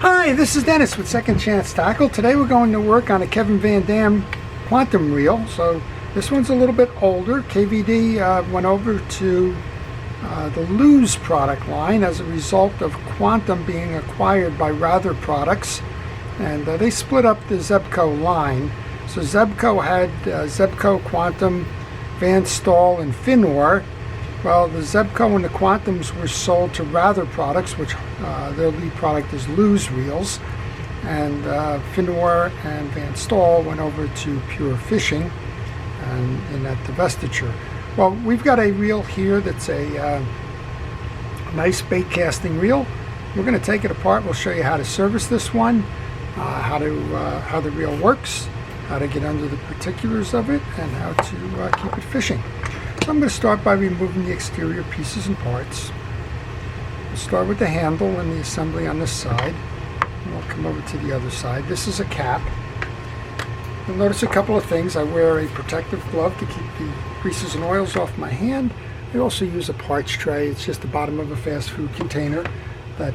Hi, this is Dennis with Second Chance Tackle. Today we're going to work on a Kevin Van Dam Quantum reel. So this one's a little bit older. KVD went over to the Lose product line as a result of Quantum being acquired by Rather Products, and they split up the Zebco line. So Zebco had Zebco, Quantum, Van Staal, and Finor. Well, the Zebco and the Quantums were sold to Rather Products, which their lead product is Lose reels, and Finor and Van Staal went over to Pure Fishing and in that divestiture. Well, we've got a reel here that's a nice bait casting reel. We're going to take it apart. We'll show you how to service this one, how the reel works, how to get under the particulars of it, and how to keep it fishing. So I'm going to start by removing the exterior pieces and parts. We'll start with the handle and the assembly on this side, and we'll come over to the other side. This is a cap. You'll notice a couple of things. I wear a protective glove to keep the greases and oils off my hand. I also use a parts tray. It's just the bottom of a fast food container that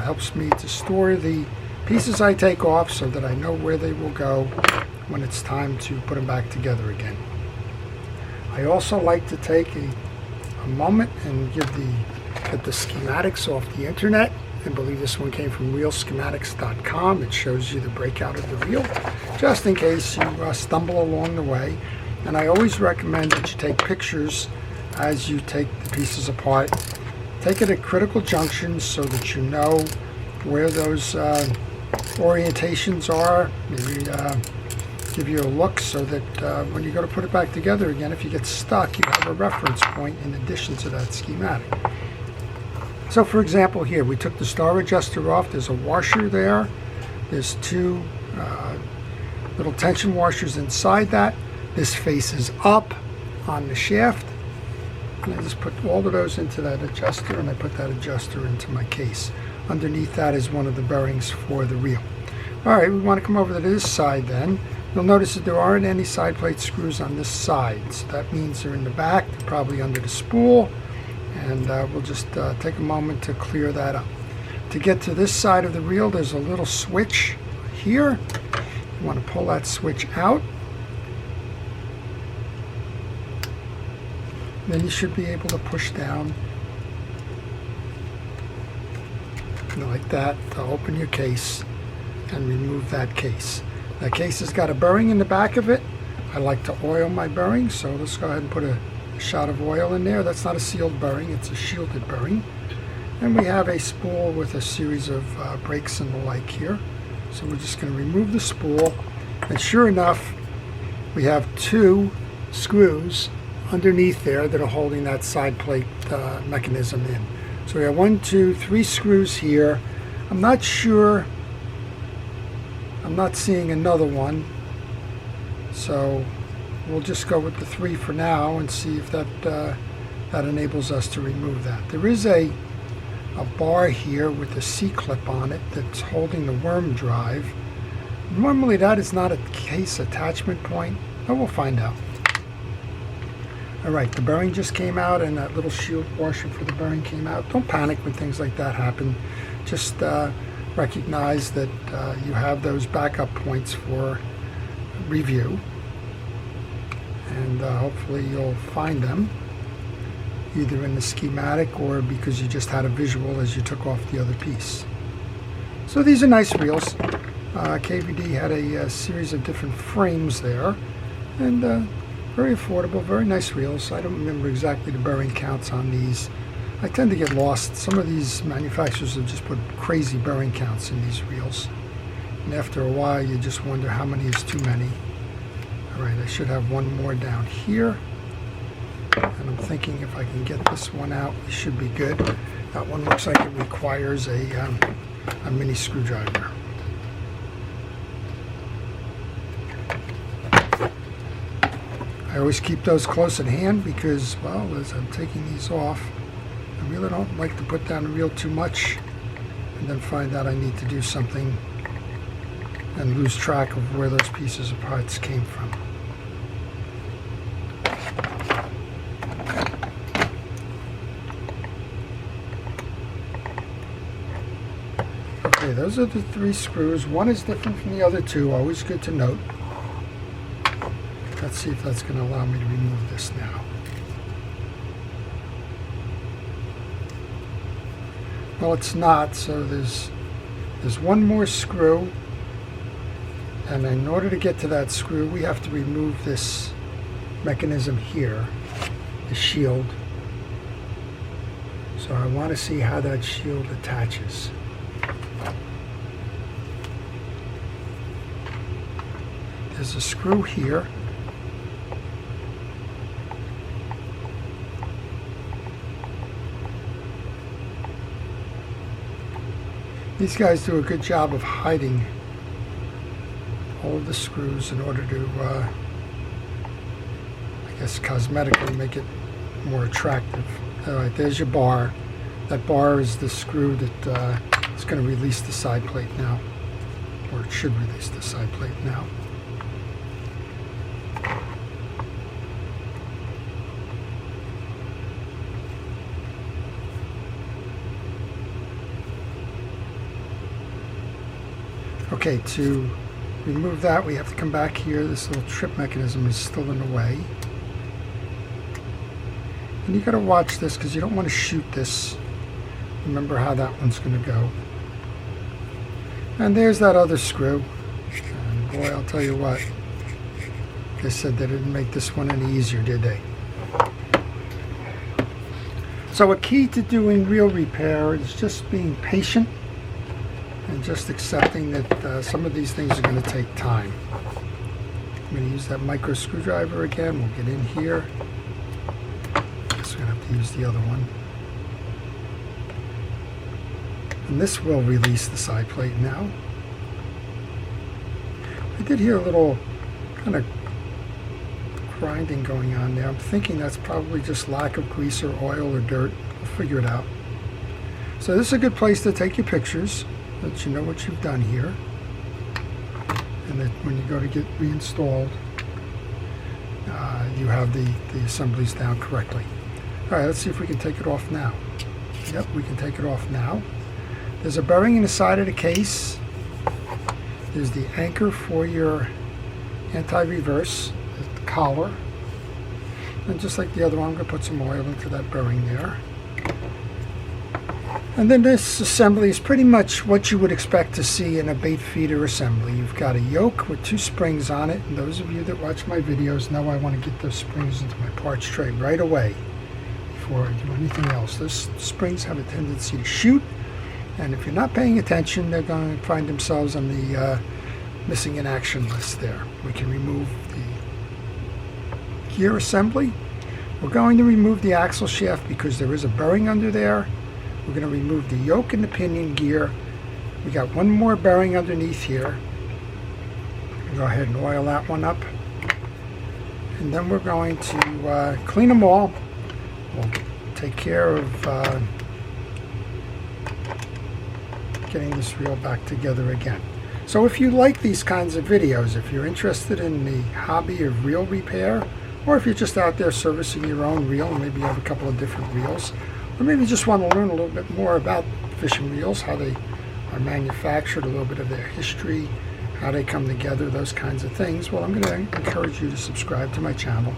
helps me to store the pieces I take off so that I know where they will go when it's time to put them back together again. I also like to take a moment and get the schematics off the internet. I believe this one came from realschematics.com. It shows you the breakout of the reel, just in case you stumble along the way. And I always recommend that you take pictures as you take the pieces apart. Take it at critical junctions so that you know where those orientations are. Maybe give you a look so that when you go to put it back together again, if you get stuck, you have a reference point in addition to that schematic. So for example, here we took the star adjuster off. There's a washer there. There's two little tension washers inside that. This faces up on the shaft, and I just put all of those into that adjuster, and I put that adjuster into my case. Underneath that is one of the bearings for the reel. Alright, we want to come over to this side then. You'll notice that there aren't any side plate screws on this side, so that means they're in the back. They're probably under the spool, and we'll just take a moment to clear that up. To get to this side of the reel, there's a little switch here. You want to pull that switch out. Then you should be able to push down like that to open your case and remove that case. That case has got a bearing in the back of it. I like to oil my bearing, so let's go ahead and put a shot of oil in there. That's not a sealed bearing, it's a shielded bearing. And we have a spool with a series of brakes and the like here. So we're just going to remove the spool, and sure enough, we have two screws underneath there that are holding that side plate mechanism in. So we have 1, 2, 3 screws here. I'm not sure, I'm not seeing another one, so we'll just go with the 3 for now and see if that enables us to remove that. There is a bar here with a C-clip on it that's holding the worm drive. Normally that is not a case attachment point, but we'll find out. Alright, the bearing just came out, and that little shield washer for the bearing came out. Don't panic when things like that happen. Just recognize that you have those backup points for review, and hopefully you'll find them either in the schematic or because you just had a visual as you took off the other piece. So these are nice reels. KVD had a series of different frames there, and very affordable, very nice reels. I don't remember exactly the bearing counts on these. I tend to get lost. Some of these manufacturers have just put crazy bearing counts in these reels, and after a while you just wonder how many is too many. Alright, I should have one more down here, and I'm thinking if I can get this one out, it should be good. That one looks like it requires a mini screwdriver. I always keep those close at hand because, well, as I'm taking these off, I really don't like to put down the reel too much and then find out I need to do something and lose track of where those pieces of parts came from. Okay, those are the 3 screws. One is different from the other 2, always good to note. Let's see if that's going to allow me to remove this now. Well, it's not, so there's one more screw, and in order to get to that screw, we have to remove this mechanism here, the shield. So I want to see how that shield attaches. There's a screw here. These guys do a good job of hiding all of the screws in order to, I guess, cosmetically make it more attractive. All right, there's your bar. That bar is the screw that is going to release the side plate now, or it should release the side plate now. Okay, to remove that, we have to come back here. This little trip mechanism is still in the way. And you got to watch this because you don't want to shoot this. Remember how that one's going to go. And there's that other screw. And boy, I'll tell you what. Like I said, they didn't make this one any easier, did they? So a key to doing reel repair is just being patient and just accepting that some of these things are going to take time. I'm going to use that micro screwdriver again. We'll get in here. Guess we're going to have to use the other one. And this will release the side plate now. I did hear a little kind of grinding going on there. I'm thinking that's probably just lack of grease or oil or dirt. We'll figure it out. So this is a good place to take your pictures, so that you know what you've done here. And that when you go to get reinstalled, you have the assemblies down correctly. All right, let's see if we can take it off now. Yep, we can take it off now. There's a bearing in the side of the case. There's the anchor for your anti-reverse, the collar. And just like the other one, I'm going to put some oil into that bearing there. And then this assembly is pretty much what you would expect to see in a bait feeder assembly. You've got a yoke with 2 springs on it. And those of you that watch my videos know I want to get those springs into my parts tray right away before I do anything else. Those springs have a tendency to shoot. And if you're not paying attention, they're going to find themselves on the missing in action list there. We can remove the gear assembly. We're going to remove the axle shaft because there is a bearing under there. We're going to remove the yoke and the pinion gear. We got one more bearing underneath here. Go ahead and oil that one up. And then we're going to clean them all. We'll take care of getting this reel back together again. So if you like these kinds of videos, if you're interested in the hobby of reel repair, or if you're just out there servicing your own reel, maybe you have a couple of different reels, or maybe you just want to learn a little bit more about fishing reels, how they are manufactured, a little bit of their history, how they come together, those kinds of things, well, I'm going to encourage you to subscribe to my channel.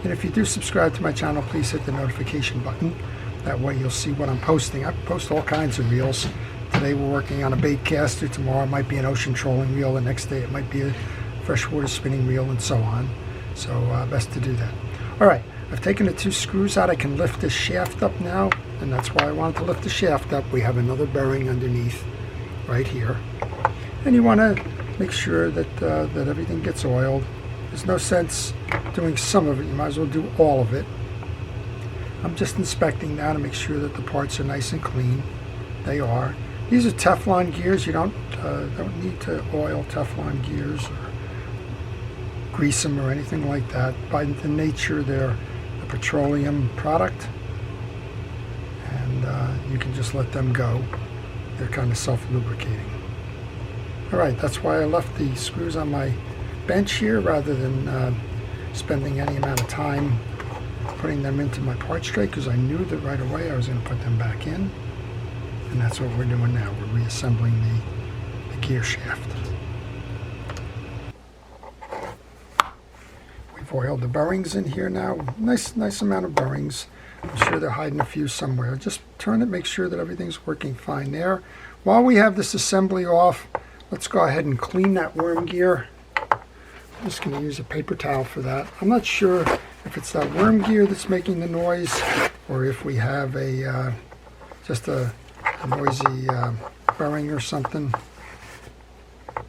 And if you do subscribe to my channel, please hit the notification button. That way you'll see what I'm posting. I post all kinds of reels. Today we're working on a bait caster. Tomorrow it might be an ocean trolling reel. The next day it might be a freshwater spinning reel, and so on. So best to do that. All right, I've taken the 2 screws out. I can lift this shaft up now, and that's why I wanted to lift the shaft up. We have another bearing underneath right here. And you want to make sure that, that everything gets oiled. There's no sense doing some of it. You might as well do all of it. I'm just inspecting now to make sure that the parts are nice and clean. They are. These are Teflon gears. You don't need to oil Teflon gears or grease them or anything like that. By the nature, they're a petroleum product, and you can just let them go. They're kind of self-lubricating. All right, that's why I left the screws on my bench here rather than spending any amount of time putting them into my parts tray, because I knew that right away I was going to put them back in. And that's what we're doing now. We're reassembling the gear shaft. We've oiled the bearings in here now. Nice amount of bearings. I'm sure they're hiding a few somewhere. Just turn it, make sure that everything's working fine there. While we have this assembly off, let's go ahead and clean that worm gear. I'm just going to use a paper towel for that. I'm not sure if it's that worm gear that's making the noise, or if we have a just a noisy bearing or something.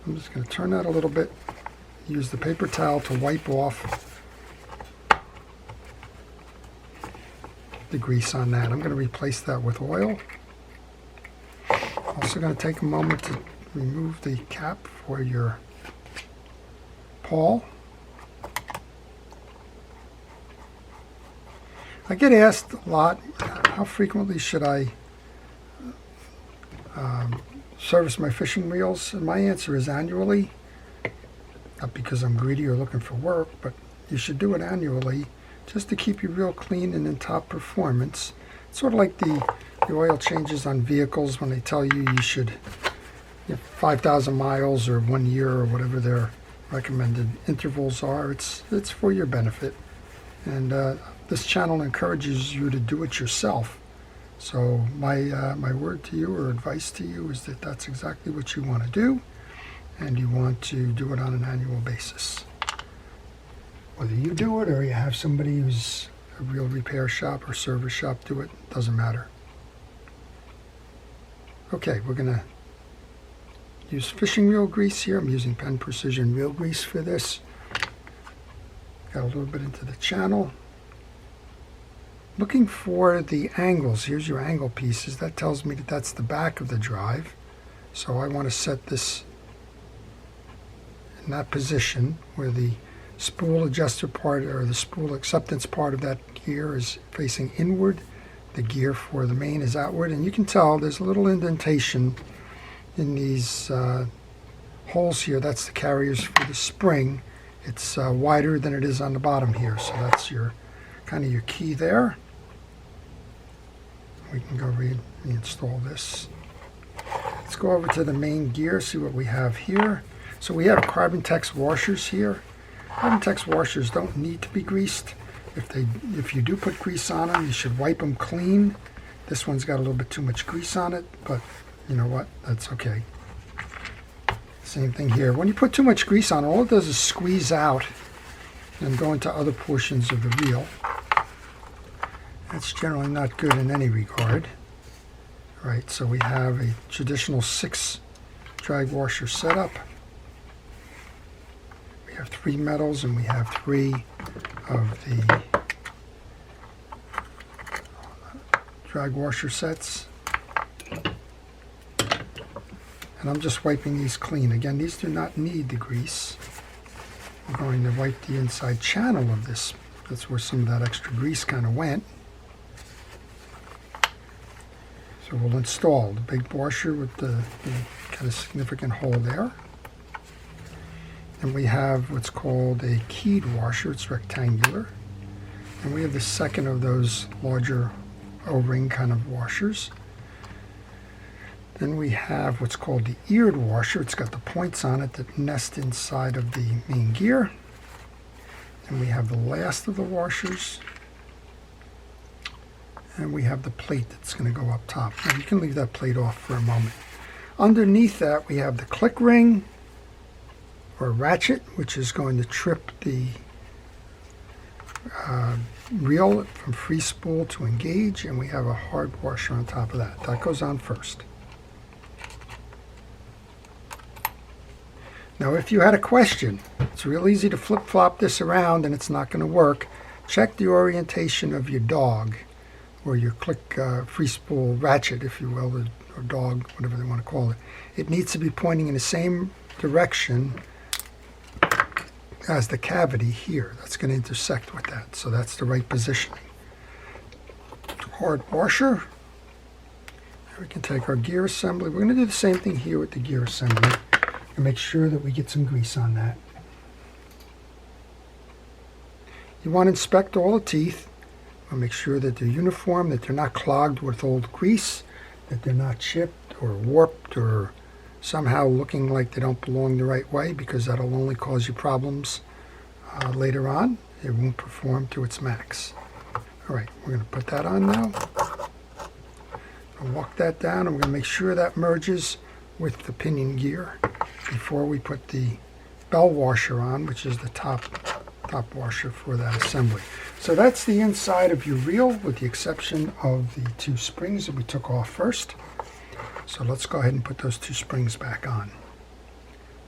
I'm just going to turn that a little bit. Use the paper towel to wipe off the grease on that. I'm going to replace that with oil. Also going to take a moment to remove the cap for your pawl. I get asked a lot, how frequently should I service my fishing reels? And my answer is annually. Not because I'm greedy or looking for work, but you should do it annually just to keep your reel clean and in top performance. It's sort of like the oil changes on vehicles when they tell you you should 5,000 miles or 1 year or whatever their recommended intervals are. It's for your benefit. And this channel encourages you to do it yourself. So my word to you or advice to you is that that's exactly what you want to do, and you want to do it on an annual basis. Whether you do it or you have somebody who's a real repair shop or service shop do it, doesn't matter. Okay, we're going to use fishing reel grease here. I'm using Penn Precision reel grease for this. Got a little bit into the channel. Looking for the angles. Here's your angle pieces. That tells me that that's the back of the drive. So I want to set this in that position where the spool adjuster part or the spool acceptance part of that gear is facing inward. The gear for the main is outward, and you can tell there's a little indentation in these holes here. That's the carriers for the spring. It's wider than it is on the bottom here, so that's your kind of your key there. We can go reinstall this. Let's go over to the main gear, see what we have here. So we have Carbon Tex washers here. Carbon Tex washers don't need to be greased. If you do put grease on them, you should wipe them clean. This one's got a little bit too much grease on it, but you know what? That's okay. Same thing here. When you put too much grease on, all it does is squeeze out and go into other portions of the reel. That's generally not good in any regard. Right, so we have a traditional 6 drag washer setup. We have 3 metals and we have 3 of the drag washer sets. And I'm just wiping these clean. Again, these do not need the grease. I'm going to wipe the inside channel of this. That's where some of that extra grease kind of went. So we'll install the big washer with the kind of significant hole there. And we have what's called a keyed washer. It's rectangular. And we have the second of those larger O-ring kind of washers. Then we have what's called the eared washer. It's got the points on it that nest inside of the main gear. And we have the last of the washers. And we have the plate that's going to go up top. Now you can leave that plate off for a moment. Underneath that we have the click ring or ratchet, which is going to trip the reel from free spool to engage, and we have a hard washer on top of that. That goes on first. Now if you had a question, it's real easy to flip-flop this around and it's not going to work. Check the orientation of your dog, or your click free spool ratchet, if you will, or dog, whatever they want to call it. It needs to be pointing in the same direction as the cavity here. That's going to intersect with that, so that's the right positioning. Hard washer. We can take our gear assembly. We're going to do the same thing here with the gear assembly and make sure that we get some grease on that. You want to inspect all the teeth. Make sure that they're uniform, that they're not clogged with old grease, that they're not chipped or warped or somehow looking like they don't belong the right way, because that'll only cause you problems later on. It won't perform to its max. All right, we're going to put that on now. I'll walk that down, and we're going to make sure that merges with the pinion gear before we put the bell washer on, which is the top washer for that assembly. So that's the inside of your reel, with the exception of the 2 springs that we took off first. So let's go ahead and put those 2 springs back on.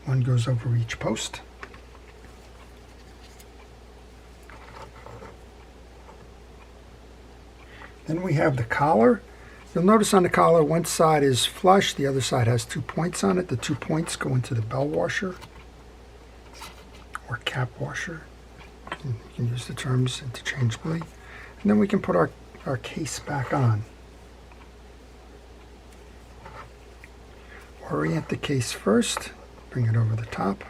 One goes over each post. Then we have the collar. You'll notice on the collar, one side is flush, the other side has 2 points on it. The 2 points go into the bell washer or cap washer. You can use the terms interchangeably. And then we can put our case back on. Orient the case first, bring it over the top.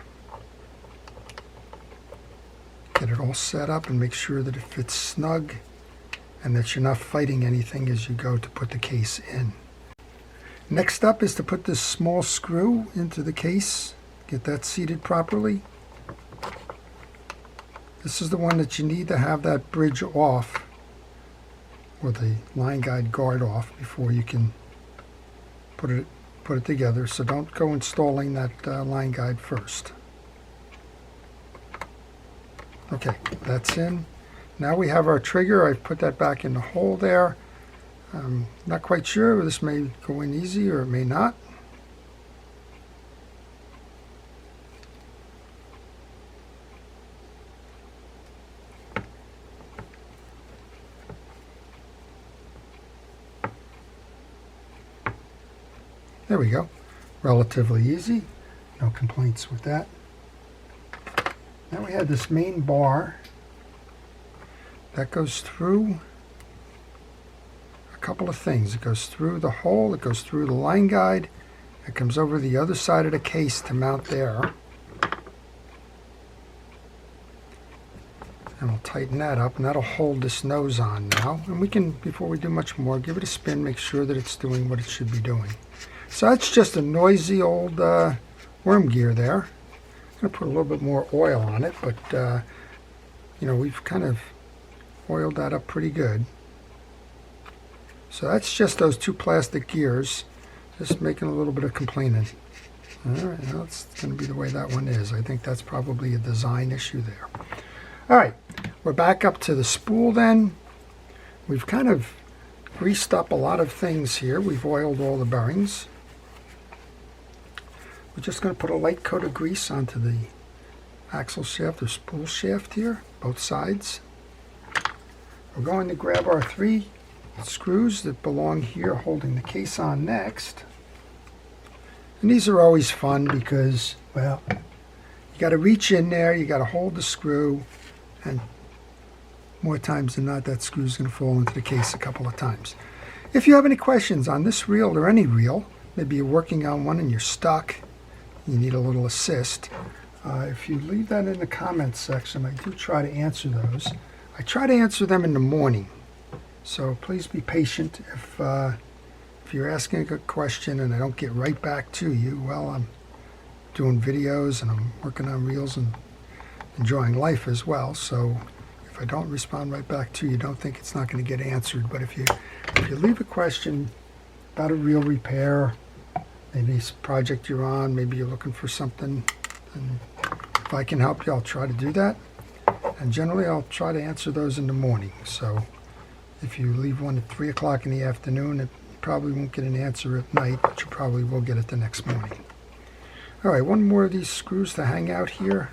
Get it all set up and make sure that it fits snug and that you're not fighting anything as you go to put the case in. Next up is to put this small screw into the case. Get that seated properly. This is the one that you need to have that bridge off, or the line guide guard off, before you can put it together. So don't go installing that line guide first. Okay, that's in. Now we have our trigger. I've put that back in the hole there. Not quite sure. This may go in easy or it may not. There we go. Relatively easy. No complaints with that. Now we have this main bar that goes through a couple of things. It goes through the hole, it goes through the line guide, it comes over the other side of the case to mount there. And we'll tighten that up, and that'll hold this nose on now. And we can, before we do much more, give it a spin, make sure that it's doing what it should be doing. So that's just a noisy old worm gear there. I'm going to put a little bit more oil on it, but you know, we've kind of oiled that up pretty good. So that's just those 2 plastic gears, just making a little bit of complaining. All right, that's going to be the way that one is. I think that's probably a design issue there. All right, we're back up to the spool then. We've kind of greased up a lot of things here. We've oiled all the bearings. We're just going to put a light coat of grease onto the axle shaft or spool shaft here, both sides. We're going to grab our 3 screws that belong here, holding the case on next. And these are always fun because, well, you got to reach in there, you got to hold the screw, and more times than not, that screw is going to fall into the case a couple of times. If you have any questions on this reel or any reel, maybe you're working on one and you're stuck, you need a little assist, if you leave that in the comments section, I do try to answer those. I try to answer them in the morning, so please be patient. If you're asking a question and I don't get right back to you, well, I'm doing videos and I'm working on reels and enjoying life as well, so if I don't respond right back to you, don't think it's not going to get answered. But if you leave a question about a reel repair, maybe it's a project you're on, maybe you're looking for something, and if I can help you, I'll try to do that. And generally, I'll try to answer those in the morning. So if you leave one at 3 o'clock in the afternoon, you probably won't get an answer at night, but you probably will get it the next morning. All right, one more of these screws to hang out here.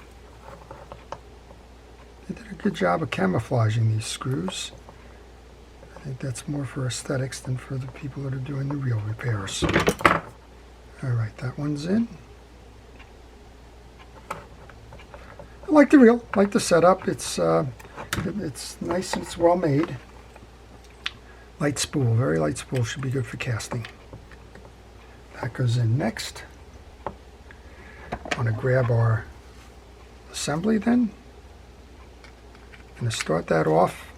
They did a good job of camouflaging these screws. I think that's more for aesthetics than for the people that are doing the reel repairs. All right, that one's in. I like the reel, I like the setup. It's nice and it's well made. Light spool, very light spool, should be good for casting. That goes in next. I want to grab our assembly then. I'm going to start that off.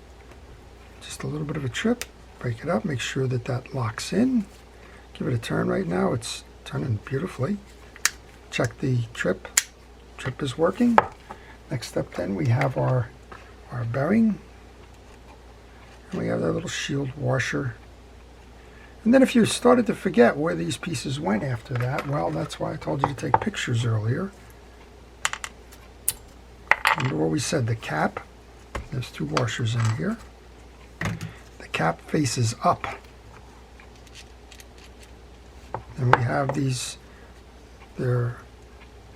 Just a little bit of a trip. Break it up, make sure that that locks in. give it a turn right now. It's turning beautifully. Check the trip. Trip is working. Next step then, we have our bearing. And we have that little shield washer. And then if you started to forget where these pieces went after that, well, that's why I told you to take pictures earlier. Remember what we said, the cap. There's 2 washers in here. The cap faces up. And we have these, they're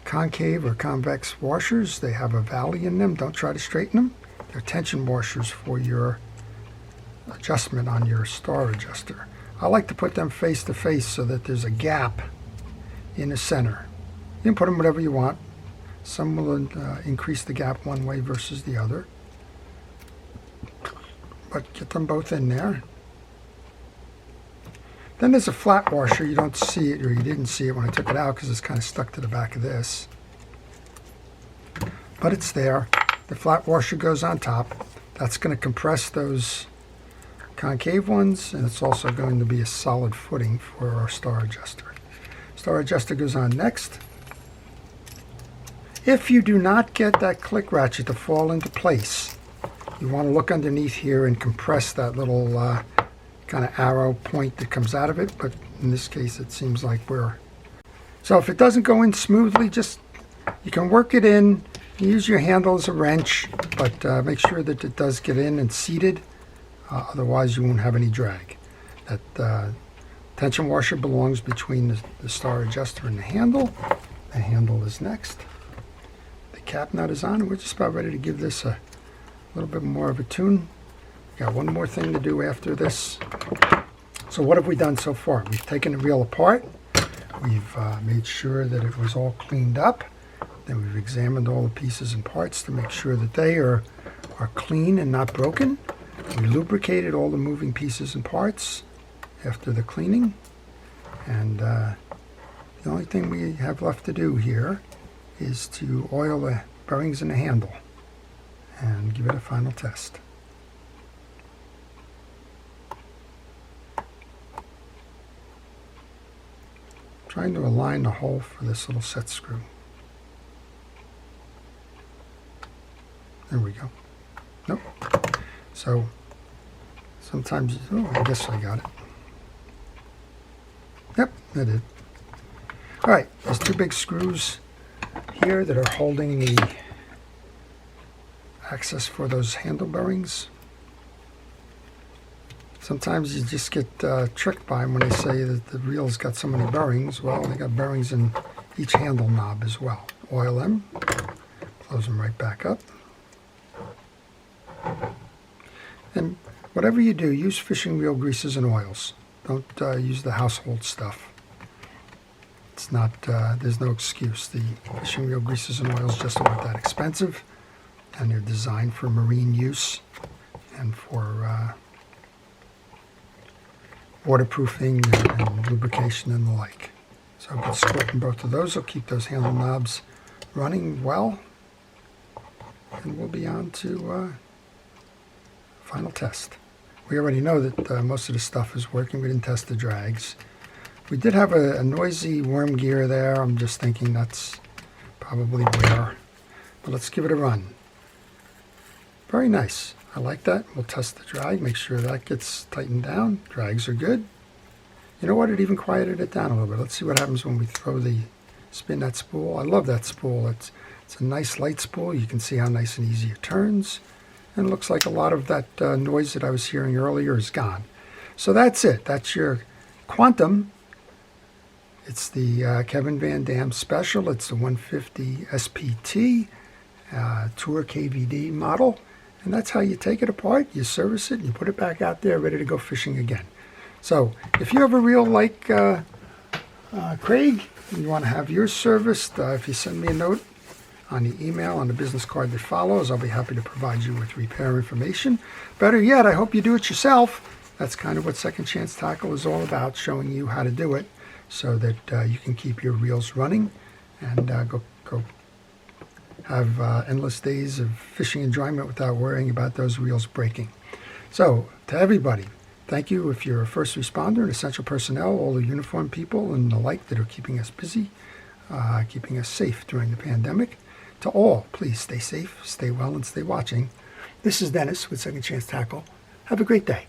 concave or convex washers. They have a valley in them. Don't try to straighten them. They're tension washers for your adjustment on your star adjuster. I like to put them face to face so that there's a gap in the center. You can put them whatever you want. Some will increase the gap one way versus the other. But get them both in there. Then there's a flat washer. You don't see it, or you didn't see it when I took it out because it's kind of stuck to the back of this. But it's there. The flat washer goes on top. That's going to compress those concave ones, and it's also going to be a solid footing for our star adjuster. Star adjuster goes on next. If you do not get that click ratchet to fall into place, you want to look underneath here and compress that little kind of arrow point that comes out of it, but in this case it seems like so if it doesn't go in smoothly, you can work it in, use your handle as a wrench, but make sure that it does get in and seated. Otherwise you won't have any drag. That tension washer belongs between the star adjuster and the handle. The handle is next. The cap nut is on, and we're just about ready to give this a little bit more of a tune. Got one more thing to do after this. So what have we done so far? We've taken the reel apart. We've made sure that it was all cleaned up. Then we've examined all the pieces and parts to make sure that they are clean and not broken. We lubricated all the moving pieces and parts after the cleaning. And the only thing we have left to do here is to oil the bearings in the handle and give it a final test. Trying to align the hole for this little set screw. There we go. Nope. So sometimes, oh, I guess I got it. Yep, I did. All right, there's 2 big screws here that are holding the access for those handle bearings. Sometimes you just get tricked by them when they say that the reel's got so many bearings. Well, they got bearings in each handle knob as well. Oil them, close them right back up. And whatever you do, use fishing reel greases and oils. Don't use the household stuff. It's not, there's no excuse. The fishing reel greases and oils just aren't that expensive, and they're designed for marine use and for waterproofing and lubrication and the like. So I'll get squirting both of those. I'll keep those handle knobs running well, and we'll be on to final test. We already know that most of the stuff is working. We didn't test the drags. We did have a noisy worm gear there. I'm just thinking that's probably wear. But let's give it a run. Very nice. I like that. We'll test the drag, make sure that gets tightened down. Drags are good. You know what? It even quieted it down a little bit. Let's see what happens when we spin that spool. I love that spool. It's a nice light spool. You can see how nice and easy it turns. And it looks like a lot of that noise that I was hearing earlier is gone. So that's it. That's your Quantum. It's the Kevin Van Dam Special. It's the 150 SPT Tour KVD model. And that's how you take it apart, you service it, and you put it back out there ready to go fishing again. So if you have a reel like Craig, and you want to have yours serviced, if you send me a note on the email on the business card that follows, I'll be happy to provide you with repair information. Better yet, I hope you do it yourself. That's kind of what Second Chance Tackle is all about, showing you how to do it so that you can keep your reels running and go have endless days of fishing enjoyment without worrying about those reels breaking. So, to everybody, Thank you if you're a first responder and essential personnel, all the uniformed people and the like that are keeping us busy, keeping us safe during the pandemic. To all, please stay safe, stay well, and stay watching. This is Dennis with Second Chance Tackle. Have a great day.